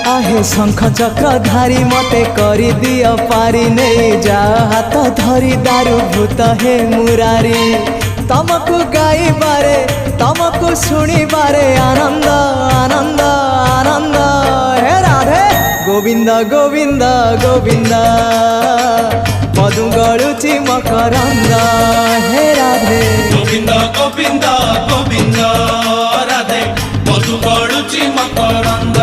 आहे शंख चक्र धारी मते करी दियो पारी नहीं जा हाथ धरी दारू भूत हे मुरारी तमको गाइबारे तमको शुणिबारे आनंद आनंद आनंद हे राधे गोविंद गोविंद गोविंद मधु गलुची मकरंद हे राधे गोविंद गोविंद गोविंद राधे मधु गलुची मकरंद